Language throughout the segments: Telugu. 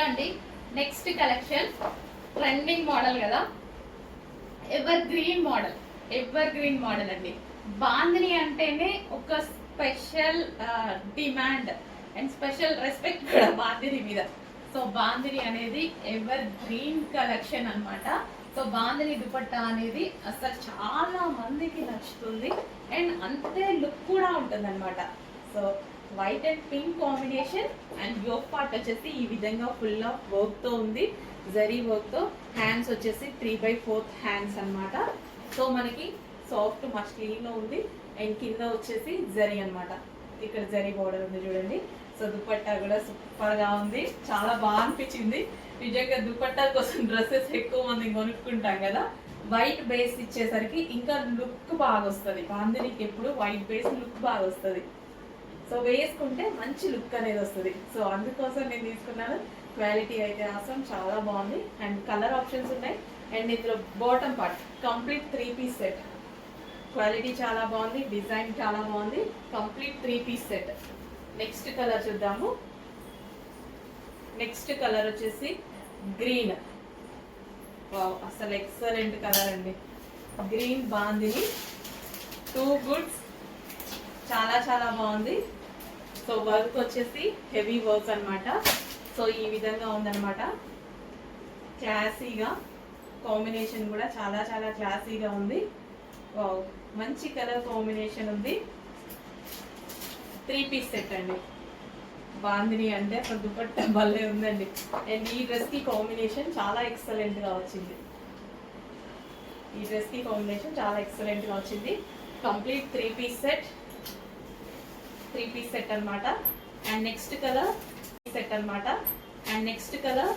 హలో అండి, నెక్స్ట్ కలెక్షన్ ట్రెండింగ్ మోడల్ కదా, ఎవర్ గ్రీన్ మోడల్ అండి. బాందిని అంటేనే ఒక special demand and special respect కూడా బాందిని మీద. సో బాందిని అనేది ఎవర్ గ్రీన్ కలెక్షన్ అన్నమాట. సో బాందిని దుపట్టా అనేది అసలు చాలా మందికి నచ్చుతుంది అండ్ అంతే లుక్ కూడా ఉంటుంది అనమాట. So white and pink combination and yoke part వచ్చేసి ఈ విధంగా ఫుల్ ఆఫ్ వర్క్ తో ఉంది, జరీ వర్క్ తో. హ్యాండ్స్ వచ్చేసి 3/4 హ్యాండ్స్ అన్నమాట. సో మనకి సాఫ్ట్ మస్లిన్ లో ఉంది అండ్ కింద వచ్చేసి జరీ అన్నమాట. ఇక్కడ జరీ బోర్డర్ ఉంది చూడండి. సో దుపట్టా కూడా సూపర్ గా ఉంది, చాలా బాగా అనిపించింది. నిజంగా దుపట్టా కోసం డ్రెస్సెస్ ఎక్కువ మంది కొనుక్కుంటాం కదా, వైట్ బేస్ ఇచ్చేసరికి ఇంకా లుక్ బాగా వస్తుంది. బాందినికి ఎప్పుడు వైట్ బేస్ లుక్ బాగా వస్తుంది. సో వేసుకుంటే మంచి లుక్ అనేది వస్తుంది. సో అందుకోసం నేను తీసుకున్నాను. క్వాలిటీ అయితే అవసరం చాలా బాగుంది అండ్ కలర్ ఆప్షన్స్ ఉన్నాయి. అండ్ ఇందులో bottom part complete 3 piece set. Quality చాలా బాగుంది, డిజైన్ చాలా బాగుంది, complete 3 piece set. Next colour చూద్దాము. నెక్స్ట్ కలర్ వచ్చేసి గ్రీన్. వావ్, అసలు ఎక్సలెంట్ కలర్ అండి. గ్రీన్ బాందిని 2 గుడ్స్, చాలా చాలా బాగుంది. సో వర్క్ వచ్చేసి హెవీ వర్క్ అన్నమాట. సో ఈ విధంగా ఉందన్నమాట. క్లాసీగా కాంబినేషన్ కూడా చాలా చాలా క్లాసీగా ఉంది. వావ్, మంచి కలర్ కాంబినేషన్ ఉంది. 3 పీస్ సెట్ అండి. బాందిని అంటే అసలు దుపట్టా భలే ఉందండి. అండ్ ఈ డ్రెస్ కి కాంబినేషన్ చాలా ఎక్సలెంట్ గా వచ్చింది. ఈ డ్రెస్ కి కాంబినేషన్ చాలా ఎక్సలెంట్ గా వచ్చింది. Complete 3 piece set. 3 piece set అన్నమాట. అండ్ నెక్స్ట్ కలర్ సెట్ అన్నమాట. And next colour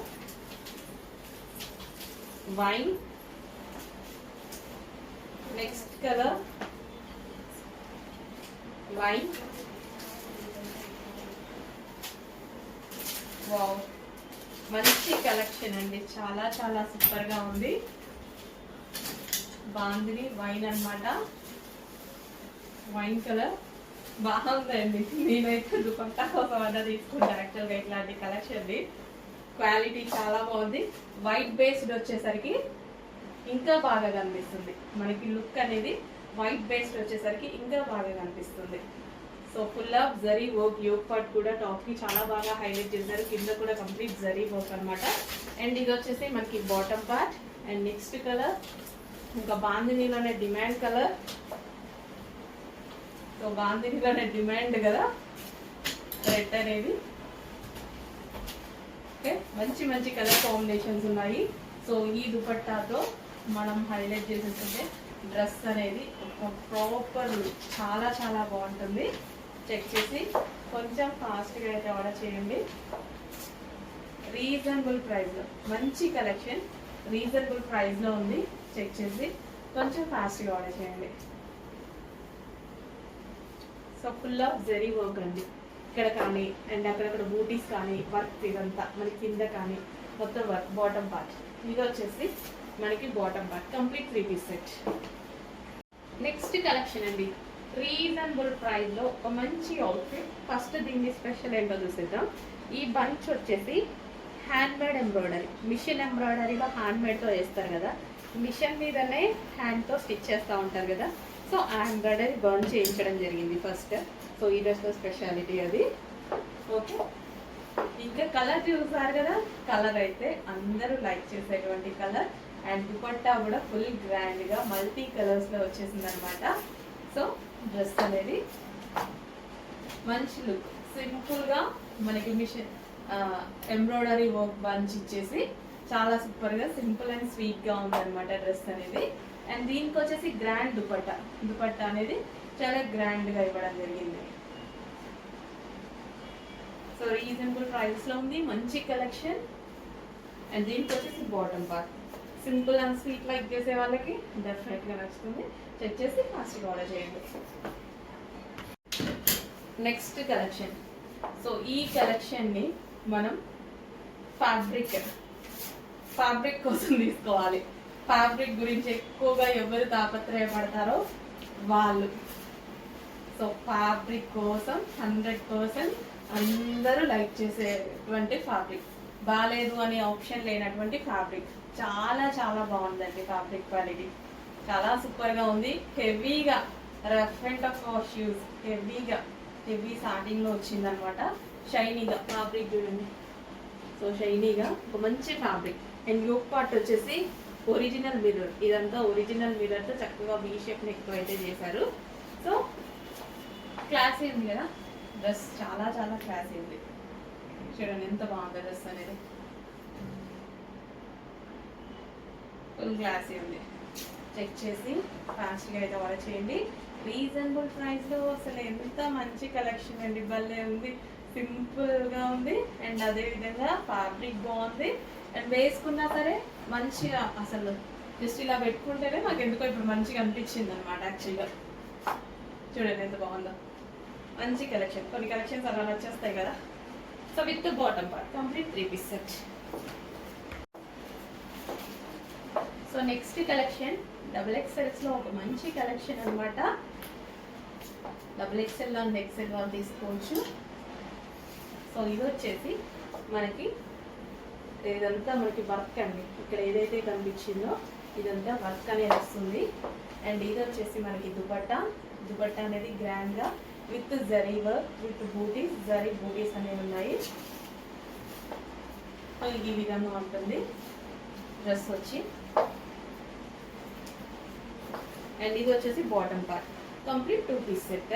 wine. Next colour wine. Wow, మంచి కలెక్షన్ అండి, చాలా చాలా సూపర్ గా ఉంది. బాందిని వైన్ అన్నమాట. వైన్ కలర్ బాగుందండి. నేనైతే దుపట్టా కోసం అన్న తీసుకుంటాను యాక్చువల్గా ఇట్లాంటి కలెక్షన్ని. క్వాలిటీ చాలా బాగుంది. వైట్ బేస్డ్ వచ్చేసరికి ఇంకా బాగా కనిపిస్తుంది మనకి. లుక్ అనేది వైట్ బేస్డ్ వచ్చేసరికి ఇంకా బాగా కనిపిస్తుంది. So full of zari work. Yoke part కూడా టాప్ కి చాలా బాగా హైలైట్ చేశారు. కింద కూడా కంప్లీట్ జరీ వర్క్ అనమాట. అండ్ ఇది వచ్చేసి మనకి bottom part. And next colour ఇంకా బాందినీలోనే డిమాండ్ కలర్. సో బాందినీలోనే డిమాండ్ కదా రెడ్ అనేది. ఓకే, మంచి మంచి కలర్ కాంబినేషన్స్ ఉన్నాయి. సో ఈ దుపట్టాతో మనం హైలైట్ చేసేస్తుంటే డ్రెస్ అనేది ఒక ప్రాపర్ చాలా చాలా బాగుంటుంది. చెక్ చేసి కొంచెం ఫాస్ట్గా అయితే ఆర్డర్ చేయండి. రీజనబుల్ ప్రైస్లో మంచి కలెక్షన్, రీజనబుల్ ప్రైస్లో ఉంది. చెక్ చేసి కొంచెం ఫాస్ట్గా ఆర్డర్ చేయండి. So full of zari work అండి. ఇక్కడ కానీ అండ్ అక్కడక్కడ బూటీస్ కానీ వర్క్ ఇదంతా మనకి కింద కానీ మొత్తం వర్క్. బాటమ్ పార్ట్ ఇది వచ్చేసి మనకి bottom part. Complete 3 piece set. Next collection అండి, రీజనబుల్ ప్రైస్ లో ఒక మంచి అవుట్ఫిట్. ఫస్ట్ దీన్ని స్పెషల్ ఏంటో చూసేద్దాం. ఈ బంచ్ వచ్చేసి హ్యాండ్ మేడ్ ఎంబ్రాయిడరీ, మిషన్ ఎంబ్రాయిడరీలో హ్యాండ్ మేడ్ తో వేస్తారు కదా, మిషన్ మీదనే హ్యాండ్ తో స్టిచ్ చేస్తూ ఉంటారు కదా. సో ఆ ఎంబ్రాయిడరీ బర్న్ చేయించడం జరిగింది ఫస్ట్. సో ఈ డ్రెస్ లో స్పెషాలిటీ అది. ఓకే, ఇంకా కలర్ చూసారు కదా, కలర్ అయితే అందరూ లైక్ చేసేటువంటి కలర్. అండ్ దుపట్టా కూడా ఫుల్ గ్రాండ్ గా మల్టీ కలర్స్ లో వచ్చేసింది అనమాట. సో డ్రెస్ అనేది మంచి లుక్, సింపుల్ గా మనకి మిషన్ ఎంబ్రాయిడరీ వర్క్ బంచ్ ఇచ్చేసి చాలా సూపర్ గా సింపుల్ అండ్ స్వీట్ గా ఉందన్నమాట డ్రెస్ అనేది. అండ్ దీనికి వచ్చేసి గ్రాండ్ దుపట్టా. దుపట్టా అనేది చాలా గ్రాండ్ గా ఇవ్వడం జరిగింది. సో రీజనబుల్ ప్రైస్ లో ఉంది, మంచి కలెక్షన్. అండ్ దీనికి వచ్చేసి bottom part. Simple and sweet like చేసే వాళ్ళకి డెఫినెట్ గా నచ్చుతుంది. చెక్ చేసి ఫాస్ట్గా ఆర్డర్ చేయండి. Next collection. సో ఈ కలెక్షన్ ని మనం ఫ్యాబ్రిక్ కోసం తీసుకోవాలి. ఫ్యాబ్రిక్ గురించి ఎక్కువగా ఎవరు తాపత్రయపడతారో వాళ్ళు. సో ఫ్యాబ్రిక్ కోసం 100% అందరూ లైక్ చేసేటువంటి ఫ్యాబ్రిక్. బాగాలేదు అనే ఆప్షన్ లేనటువంటి ఫ్యాబ్రిక్. చాలా చాలా బాగుందండి ఫ్యాబ్రిక్ క్వాలిటీ, చాలా సూపర్గా ఉంది. హెవీగా rough and tough shoes, heavy స్టార్టింగ్లో వచ్చిందనమాట. షైనీగా ఫ్యాబ్రిక్ చూడండి, సో షైనీగా ఒక మంచి ఫ్యాబ్రిక్. అండ్ యోక్ పార్ట్ వచ్చేసి ఒరిజినల్ మిర్రర్, ఇదంతా ఒరిజినల్ మిర్రర్తో చక్కగా వీ షేప్ నెక్ అయితే చేశారు. సో క్లాసీ ఉంది కదా డ్రెస్, చాలా చాలా క్లాసీ ఉంది. చూడండి ఎంత బాగుంది డ్రెస్ అనేది, ఫుల్ క్లాసీ ఉంది. చెక్ చేసి ఫాస్ట్గా అయితే ఆర్డర్ చేయండి. రీజనబుల్ ప్రైస్లో అసలు ఎంత మంచి కలెక్షన్ అండి, భలే ఉంది, సింపుల్గా ఉంది. అండ్ అదేవిధంగా ఫ్యాబ్రిక్ బాగుంది. అండ్ వేసుకున్నా సరే మంచిగా, అసలు జస్ట్ ఇలా పెట్టుకుంటేనే నాకు ఎందుకో ఇప్పుడు మంచిగా అనిపించింది అనమాట. యాక్చువల్గా చూడండి ఎంత బాగుందో, మంచి కలెక్షన్. కొన్ని కలెక్షన్స్ అలా నచ్చేస్తాయి కదా. So with bottom part complete 3 piece set. So next collection XXLలో ఒక మంచి కలెక్షన్ అనమాట. XXL అండ్ XL వాళ్ళు తీసుకోవచ్చు. సో ఇది వచ్చేసి మనకి ఇదంతా మనకి వర్క్ అండి, ఇక్కడ ఏదైతే కనిపించిందో ఇదంతా వర్క్ అనేది వస్తుంది. అండ్ ఇది వచ్చేసి మనకి దుపట్టా అనేది గ్రాండ్గా విత్ జరీ వర్క్, విత్ బూటీస్, జరీ బూటీస్ అనేవి ఉన్నాయి. సో ఈ విధంగా ఉంటుంది డ్రెస్ వచ్చి. అండ్ ఇది వచ్చేసి bottom part complete 2 piece set,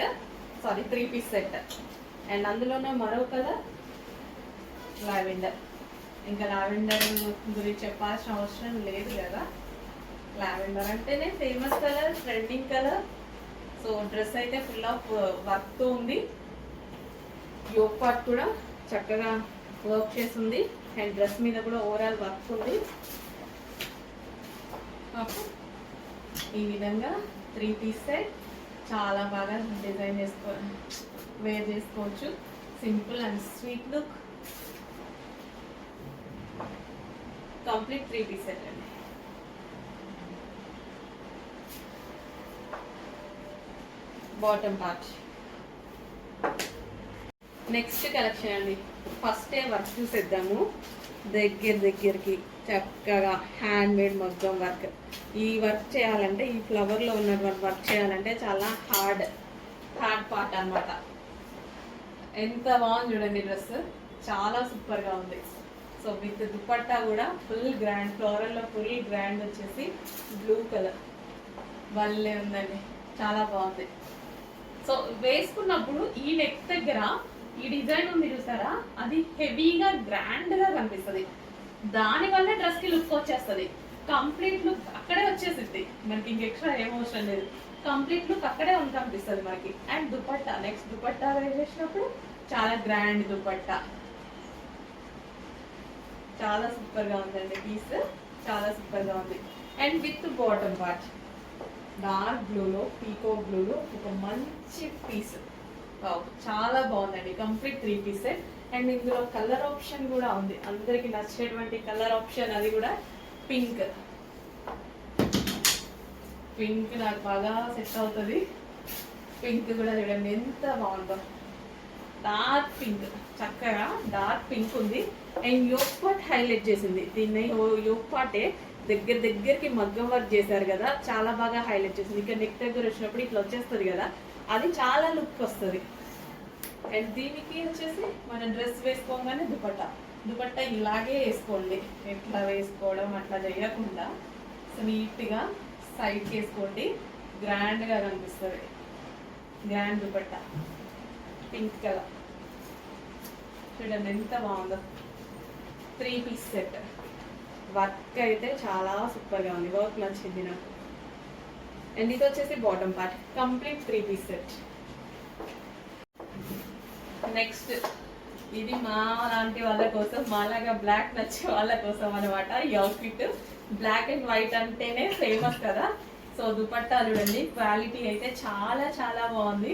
sorry 3 piece set. And అందులోనే మరో కలర్ లావెండర్. ఇంకా లావెండర్ గురించి చెప్పాల్సిన అవసరం లేదు కదా, లావెండర్ అంటేనే famous colour, trending colour. So dress అయితే ఫుల్ ఆఫ్ వర్క్తో ఉంది. యోక్ పార్ట్ కూడా చక్కగా వర్క్ చేస్తుంది. అండ్ డ్రెస్ మీద కూడా ఓవరాల్ వర్క్ ఉంది. ఈ విధంగా 3 పీస్ సెట్ చాలా బాగా డిజైన్ వేర్ చేసుకోవచ్చు. Simple and sweet look, complete 3 piece set అండి. Bottom part. నెక్స్ట్ కలెక్షన్ అండి, ఫస్ట్ వర్క్ చూసేద్దాము. దగ్గరికి చక్కగా హ్యాండ్ మేడ్ మగ్గం వర్క్. ఈ వర్క్ చేయాలంటే, ఈ ఫ్లవర్లో ఉన్నటువంటి వర్క్ చేయాలంటే చాలా హార్డ్ పార్ట్ అనమాట. ఎంత బాగుంది చూడండి డ్రెస్, చాలా సూపర్గా ఉంది. సో విత్ దుపట్టా కూడా ఫుల్ గ్రాండ్, ఫ్లోరల్లో ఫుల్ గ్రాండ్ వచ్చేసి బ్లూ కలర్, భలే ఉందండి, చాలా బాగుంది. సో వేసుకున్నప్పుడు ఈ నెక్ దగ్గర ఈ డిజైన్ ఉంది చూసారా, అది హెవీగా గ్రాండ్గా కనిపిస్తుంది. దానివల్ల డ్రెస్కి లుక్ వచ్చేస్తుంది. కంప్లీట్ లుక్ అక్కడే వచ్చేసింది మనకి, ఇంక ఎక్స్ట్రా ఏం అవసరం లేదు. కంప్లీట్ లుక్ అక్కడే కనిపిస్తుంది మనకి. And dupatta, next dupatta wear చేసినప్పుడు చాలా గ్రాండ్ దుపట్టా, చాలా సూపర్గా ఉందండి పీస్, చాలా సూపర్గా ఉంది. And with bottom part dark బ్లూలో, పీకో బ్లూలో ఒక మంచి పీస్, చాలా బాగుందండి. Complete 3 piece set. అండ్ ఇందులో కలర్ ఆప్షన్ కూడా ఉంది, అందరికి నచ్చేటువంటి కలర్ ఆప్షన్, అది కూడా పింక్. నాకు బాగా సెట్ అవుతుంది. పింక్ కూడా చూడండి ఎంత బాగుందో, డార్క్ పింక్, చక్కగా డార్క్ పింక్ ఉంది. అండ్ యోక్ పార్ట్ హైలైట్ చేసింది దీన్ని. యోక్ పార్టే దగ్గరికి మగ్గం వర్క్ చేశారు కదా, చాలా బాగా హైలైట్ చేసింది. ఇక్కడ నెక్ దగ్గర వచ్చినప్పుడు ఇట్లా వచ్చేస్తుంది కదా, అది చాలా లుక్ వస్తుంది. అండ్ దీనికి వచ్చేసి మనం డ్రెస్ వేసుకోగానే దుపట్టా ఇలాగే వేసుకోండి, ఎట్లా వేసుకోవడం అట్లా చేయకుండా నీట్గా సైడ్కి వేసుకోండి, గ్రాండ్గా కనిపిస్తుంది. గ్రాండ్ దుపట్టా పింక్ కలర్ చూడండి ఎంత బాగుందో. 3 పీస్ సెట్, వర్క్ అయితే చాలా సూపర్గా ఉంది, వర్క్ నచ్చింది నాకు. అండ్ ఇది వచ్చేసి bottom part complete 3 piece set. Next ఇది మా లాంటి వాళ్ళ కోసం, మాలాగా బ్లాక్ నచ్చే వాళ్ళ కోసం అనమాట. ఈ అవుట్ఫిట్ బ్లాక్ అండ్ వైట్ అంటేనే ఫేమస్ కదా. సో దుపట్టా చూడండి, క్వాలిటీ అయితే చాలా చాలా బాగుంది.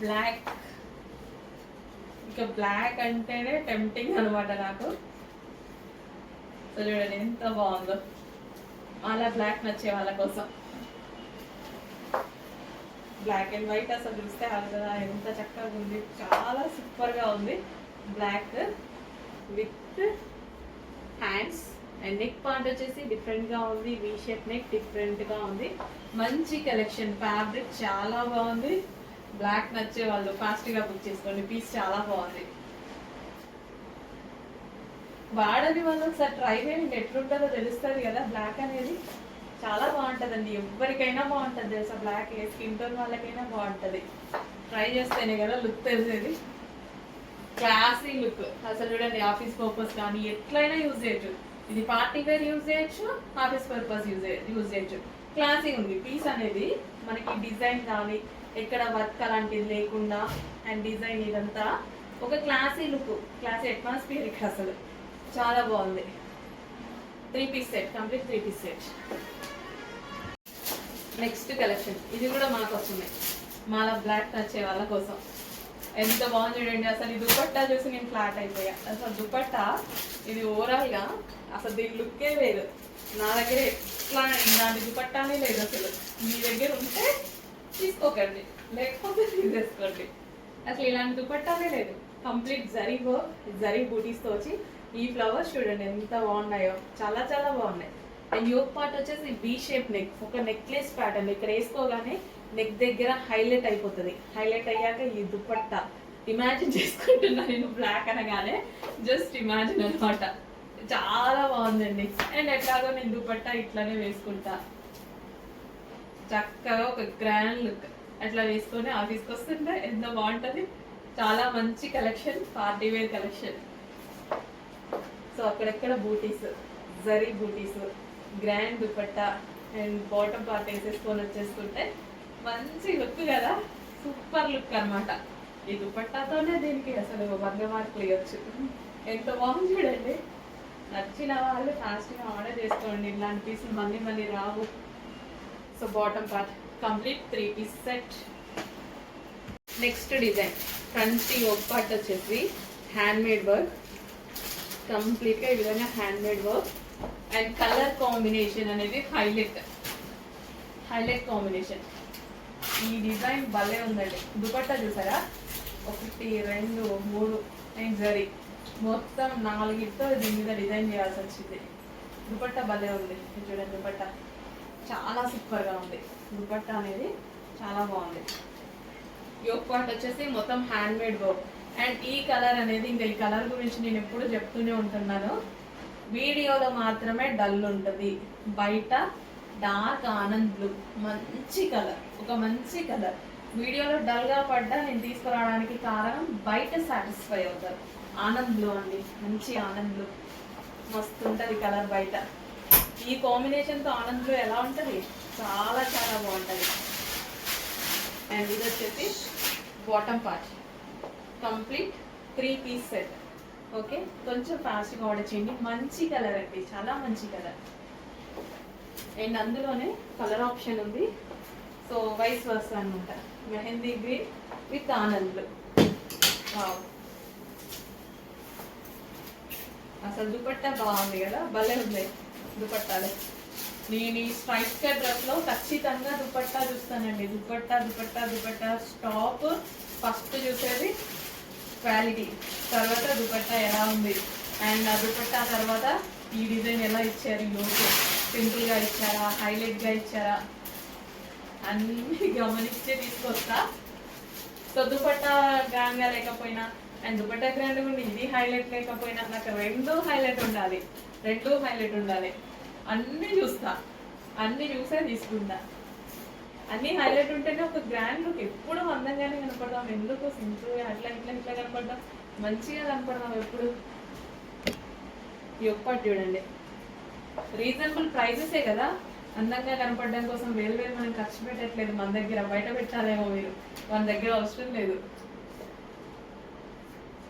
బ్లాక్, ఇక బ్లాక్ అంటేనే టెంప్టింగ్ అనమాట నాకు. సో చూడండి ఎంత బాగుందో, అలా బ్లాక్ నచ్చే వాళ్ళ కోసం. బ్లాక్ అండ్ వైట్ అసలు చూస్తే కదా ఎంత చక్కగా ఉంది, చాలా సూపర్గా ఉంది. Black with hands and neck part వచ్చేసి డిఫరెంట్గా ఉంది, వీ షేప్ నెక్ డిఫరెంట్గా ఉంది. మంచి కలెక్షన్, ఫ్యాబ్రిక్ చాలా బాగుంది. బ్లాక్ నచ్చే వాళ్ళు ఫాస్ట్గా బుక్ చేసుకోండి, పీస్ చాలా బాగుంది. వాడని వాళ్ళు ఒకసారి ట్రై చేయండి, ఎట్లుంటుందో తెలుస్తుంది కదా. బ్లాక్ అనేది చాలా బాగుంటుందండి, ఎవరికైనా బాగుంటుంది తెలుసా. బ్లాక్ స్కిన్ టోన్ వాళ్ళకైనా బాగుంటుంది, ట్రై చేస్తేనే కదా లుక్ తెలిసేది. క్లాసీ లుక్ అసలు చూడండి, ఆఫీస్ పర్పస్ కానీ ఎట్లయినా యూజ్ చేయొచ్చు. ఇది పార్టీ వేర్ యూజ్ చేయొచ్చు, ఆఫీస్ పర్పస్ యూజ్ చేయొచ్చు. క్లాసీ ఉంది పీస్ అనేది. మనకి డిజైన్ కానీ ఎక్కడ వర్క్ అలాంటిది లేకుండా అండ్ డిజైన్ ఇదంతా ఒక క్లాసీ లుక్, క్లాసీ అట్మాస్ఫియర్ ఇక్కడ అసలు చాలా బాగుంది. 3 piece set, complete 3 piece set. Next collection ఇది కూడా మాకు వస్తుంది, మాలా బ్లాక్ నచ్చే వాళ్ళ కోసం. ఎంత బాగుంది చూడండి, అసలు ఈ దుపట్టా చూసి నేను ఫ్లాట్ అయిపోయా. అసలు దుపట్టా ఇది ఓవరాల్గా అసలు దీని లుక్కే లేదు. నా దగ్గర ఎట్లా ఇలాంటి దుపట్టానే లేదు అసలు. మీ దగ్గర ఉంటే తీసుకోకండి, లేకపోతే తీసేసుకోండి. అసలు ఇలాంటి దుపట్టానే లేదు. కంప్లీట్ జరీ బూటీస్తో వచ్చి ఈ ఫ్లవర్స్ చూడండి ఎంత బాగున్నాయో, చాలా చాలా బాగున్నాయి. అండ్ యోక్ పార్ట్ వచ్చేసి వీ షేప్ నెక్, ఒక నెక్లెస్ ప్యాటర్న్. ఇక్కడ వేసుకోగానే నెక్ దగ్గర హైలైట్ అయిపోతుంది. హైలైట్ అయ్యాక ఈ దుపట్టా ఇమాజిన్ చేసుకుంటున్నా నేను, బ్లాక్ అనగానే జస్ట్ ఇమాజిన్ అనమాట. చాలా బాగుందండి. అండ్ ఎట్లాగో నేను దుపట్టా ఇట్లానే వేసుకుంటా, చక్కగా ఒక గ్రాండ్ లుక్ అట్లా వేసుకొని ఆఫీస్కి వస్తుంటే ఎంత బాగుంటుంది. చాలా మంచి collection, party wear collection. So అక్కడెక్కడ బూటీస్, జరీ బూటీస్, grand dupatta and bottom part వేసేసుకొని వచ్చేసుకుంటే మంచి లుక్ కదా, సూపర్ లుక్ అనమాట. ఈ దుపట్టాతోనే దీనికి అసలు 100 మార్కులు ఇవ్వచ్చు. ఎంత బాగుంది చూడండి. నచ్చిన వాళ్ళు ఫాస్ట్గా ఆర్డర్ చేసుకోండి, ఇలాంటి పీసులు మళ్ళీ రావు. So bottom part complete 3 piece set. Next design front yoke part వచ్చేసి హ్యాండ్ మేడ్ వర్క్, కంప్లీట్గా ఈ విధంగా handmade work. And colour combination అనేది హైలైట్ కాంబినేషన్. ఈ డిజైన్ భలే ఉందండి. దుపట్టా చూసారా, 1 2 3 అండ్ జరీ మొత్తం 4తో దీని మీద డిజైన్ చేయాల్సి వచ్చింది. దుపట్టా భలే ఉంది చూడండి. దుపట్టా చాలా సూపర్గా ఉంది. దుపట్టా అనేది చాలా బాగుంది. యోక్ పార్ట్ వచ్చేసి మొత్తం హ్యాండ్ మేడ్ వర్క్. అండ్ ఈ కలర్ అనేది, ఇంకా ఈ కలర్ గురించి నేను ఎప్పుడు చెప్తూనే ఉంటున్నాను, వీడియోలో మాత్రమే డల్ ఉంటుంది, బయట డార్క్ ఆనంద్ బ్లూ. మంచి కలర్, ఒక మంచి కలర్. వీడియోలో డల్గా పడ్డా నేను తీసుకురావడానికి కారణం బయట సాటిస్ఫై అవుతారు. ఆనంద్ బ్లూ అండి, మంచి ఆనంద్ బ్లూ, మస్తు ఉంటుంది కలర్ బయట. ఈ కాంబినేషన్తో ఆనంద్ బ్లూ ఎలా ఉంటుంది, చాలా చాలా బాగుంటుంది. అండ్ ఇది వచ్చేసి bottom part complete 3 piece set. Okay, కొంచెం ఫాస్ట్గా ఆర్డర్ చేయండి. మంచి కలర్ అండి, చాలా మంచి కలర్. అండ్ అందులోనే కలర్ ఆప్షన్ ఉంది. సో వైస్ వర్సా అనమాట, మెహందీ గ్రీన్ విత్ ఆనంద్. అసలు దుపట్టా బాగుంది కదా, భలే ఉంది దుపట్టాలు. నేను ఈ స్ట్రైట్ కట్ డ్రెస్లో ఖచ్చితంగా దుపట్టా చూస్తానండి. దుపట్టా స్టాప్ ఫస్ట్ చూసేది క్వాలిటీ, తర్వాత దుపట్టా ఎలా ఉంది. అండ్ ఆ దుపట్టా తర్వాత ఈ డిజైన్ ఎలా ఇచ్చారు, యోగా సింపుల్గా ఇచ్చారా, హైలైట్గా ఇచ్చారా, అన్నీ గమనించే తీసుకొస్తా. సో దుపట్టా గ్రాండ్గా లేకపోయినా అండ్ దుపట్టా గ్రాండ్గా ఉండి ఇది హైలైట్ లేకపోయినా నాకు రెండు హైలైట్ ఉండాలి. అన్నీ చూస్తా, అన్నీ చూసే తీసుకుంటా. అన్నీ హైలైట్ ఉంటేనే ఒక గ్రాండ్ లుక్. ఎప్పుడు అందంగానే కనపడదాం, ఎందుకు సింపుల్గా అట్లా ఇట్లా కనపడదాం, మంచిగా కనపడదాం ఎప్పుడు. యోక్ పార్ట్ చూడండి, రీజనబుల్ ప్రైజెసే కదా. అందంగా కనపడడం కోసం వేరు మనం ఖర్చు పెట్టట్లేదు. మన దగ్గర బయట పెట్టాలేమో మీరు, మన దగ్గర అవసరం లేదు.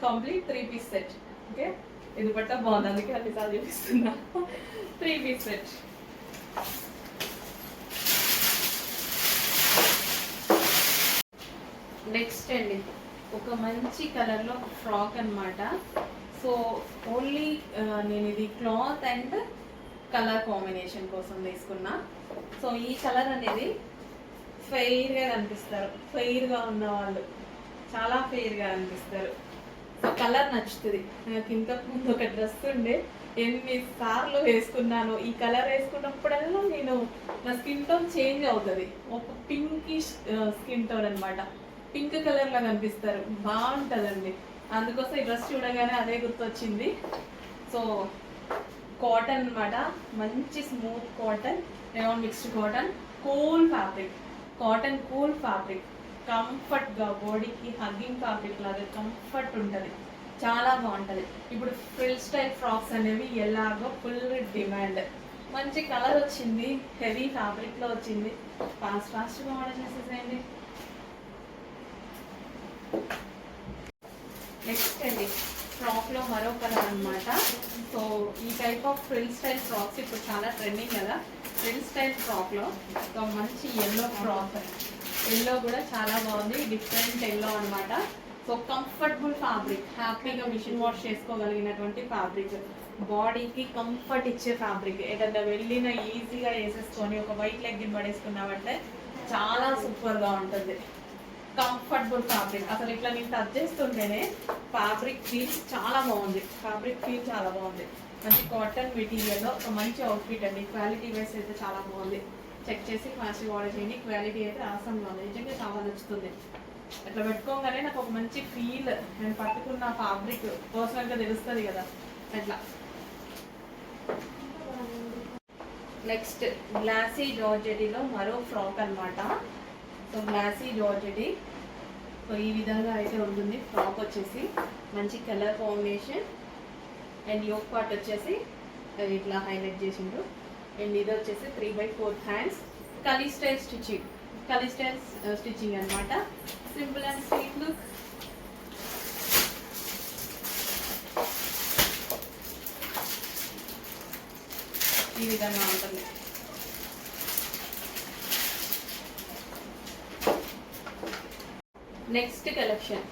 Complete 3 piece set. ఓకే, ఇది పట్ట బాగుంది, అందుకే అన్నిసార్లు చూపిస్తున్నా. 3 పీస్ సెట్. నెక్స్ట్ అండి ఒక మంచి కలర్లో ఫ్రాక్ అనమాట. సో ఓన్లీ నేను ఇది క్లాత్ అండ్ కలర్ కాంబినేషన్ కోసం తీసుకున్నా. సో ఈ కలర్ అనేది ఫెయిర్గా కనిపిస్తారు, ఫెయిర్గా ఉన్న వాళ్ళు చాలా ఫెయిర్గా అనిపిస్తారు. సో కలర్ నచ్చుతుంది. నాకు ఇంతకు ముందు ఒక డ్రెస్ ఉండే, ఎన్నిసార్లు వేసుకున్నాను. ఈ కలర్ వేసుకున్నప్పుడల్లా నేను నా స్కిన్ టోన్ చేంజ్ అవుతుంది. ఒక పింకిష్ స్కిన్ టోన్ అనమాట. పింక్ కలర్లో కనిపిస్తారు, బాగుంటుందండి. అందుకోసం ఈ డ్రెస్ చూడగానే అదే గుర్తొచ్చింది. సో కాటన్ అనమాట, మంచి smooth cotton, rayon mixed cotton, cool fabric. Cotton cool fabric, కంఫర్ట్గా బాడీకి హగ్గింగ్ ఫ్యాబ్రిక్ లాగా కంఫర్ట్ ఉంటుంది, చాలా బాగుంటుంది. ఇప్పుడు ఫ్రిల్ స్టైల్ ఫ్రాక్స్ అనేవి ఎలాగో ఫుల్ డిమాండ్. మంచి కలర్ వచ్చింది, హెవీ ఫ్యాబ్రిక్లో వచ్చింది. ఫాస్ట్గా ఆర్డర్ చేసేసేయండి. నెక్స్ట్ అండి, ఫ్రాక్లో మరో కలర్ అనమాట. సో ఈ type of frill style frocks ఇప్పుడు చాలా ట్రెండింగ్ కదా. ఫ్రిల్ స్టైల్ ఫ్రాక్లో ఒక మంచి ఎల్లో ఫ్రాక్, ఎల్లో కూడా చాలా బాగుంది, డిఫరెంట్ ఎల్లో అనమాట. సో కంఫర్టబుల్ ఫ్యాబ్రిక్, హ్యాపీగా మిషన్ వాష్ చేసుకోగలిగినటువంటి ఫ్యాబ్రిక్, బాడీకి కంఫర్ట్ ఇచ్చే ఫ్యాబ్రిక్. ఏదైనా వెళ్ళినా ఈజీగా వేసేసుకొని ఒక వైట్ లెగ్గిన్ పడేసుకున్నామంటే చాలా సూపర్గా ఉంటుంది. కంఫర్టబుల్ ఫ్యాబ్రిక్, అసలు ఇట్లా నేను టచ్ చేస్తుంటేనే ఫ్యాబ్రిక్ ఫీల్ చాలా బాగుంది. ఫ్యాబ్రిక్ ఫీల్ చాలా బాగుంది. మంచి కాటన్ మెటీరియల్లో ఒక మంచి అవుట్ఫిట్ అండి. క్వాలిటీ వైస్ అయితే చాలా బాగుంది. చెక్ చేసి ఫాస్ట్గా ఆర్డర్ చేయండి. క్వాలిటీ అయితే ఆసంగా ఉంది, నిజంగా చాలా నచ్చుతుంది. అట్లా పెట్టుకోగానే నాకు ఒక మంచి ఫీల్, నేను పట్టుకున్న ఫ్యాబ్రిక్ పర్సనల్గా తెలుస్తుంది కదా అట్లా. నెక్స్ట్ గ్లాసీ జార్జెటీలో మరో ఫ్రాక్ అనమాట. సో గ్లాసీ జార్జెటీ, సో ఈ విధంగా అయితే ఉంటుంది ఫ్రాక్ వచ్చేసి. మంచి colour combination and yoke part వచ్చేసి ఇట్లా హైలైట్ చేసిండ్రు. అండ్ ఇది వచ్చేసి 3/4 hands, kali style stitching, kali style stitching అనమాట. Simple and sweet look. ఈ విధంగా ఉంటుంది. నెక్స్ట్ కలెక్షన్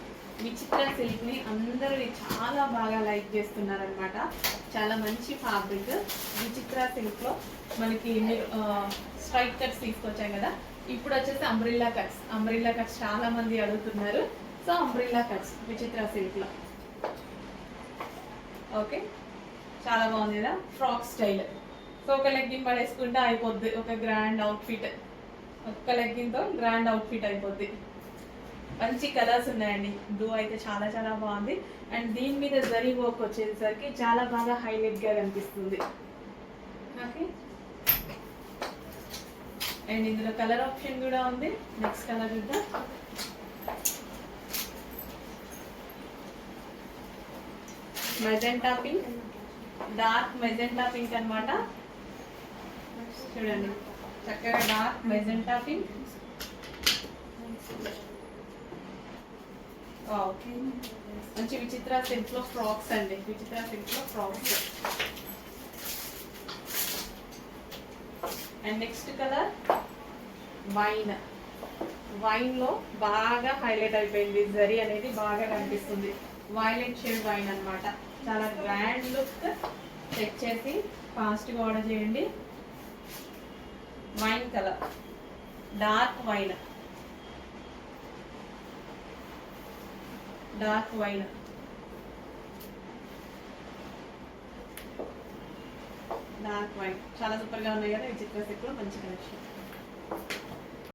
విచిత్ర సిల్క్ని అందరూ చాలా బాగా లైక్ చేస్తున్నారనమాట. చాలా మంచి ఫ్యాబ్రిక్ విచిత్ర సిల్క్లో మనకి స్ట్రైట్ కట్స్ తీసుకొచ్చాం కదా. ఇప్పుడు వచ్చేసి అంబ్రిల్లా కట్స్, అంబ్రిల్లా కట్స్ చాలా మంది అడుగుతున్నారు. సో అంబ్రిల్లా కట్స్ విచిత్ర సిల్క్లో. ఓకే, చాలా బాగుంది కదా ఫ్రాక్ స్టైల్. సో ఒక లెగ్గిన్ పడేసుకుంటే అయిపోద్ది, ఒక గ్రాండ్ అవుట్ఫిట్. ఒక్క లెగ్గిన్తో గ్రాండ్ అవుట్ఫిట్ అయిపోద్ది. మంచి కలర్స్ ఉన్నాయండి. బ్లూ అయితే చాలా చాలా బాగుంది. అండ్ దీని మీద జరీ వర్క్ వచ్చేసరికి చాలా బాగా హైలైట్గా కనిపిస్తుంది. ఓకే, అండ్ ఇందులో కలర్ ఆప్షన్ కూడా ఉంది. నెక్స్ట్ కలర్ చూద్దాం. Magenta pink, dark magenta pink అనమాట. చూడండి చక్కగా డార్క్ మెజెంటా పింక్. మంచి విచిత్ర సిల్క్లో ఫ్రాక్స్ అండి, విచిత్ర సిల్క్లో frocks. And next colour wine, వైన్లో బాగా హైలైట్ అయిపోయింది, జరీ అనేది బాగా కనిపిస్తుంది. వైలెట్ షేడ్ వైన్ అనమాట. చాలా గ్రాండ్ లుక్. చెక్ చేసి ఫాస్ట్గా ఆర్డర్ చేయండి. Wine colour, dark wine, dark wine. Dark wine చాలా సూపర్గా ఉన్నాయి కదా. విచిత్ర సిల్క్లో మంచి కలెక్షన్.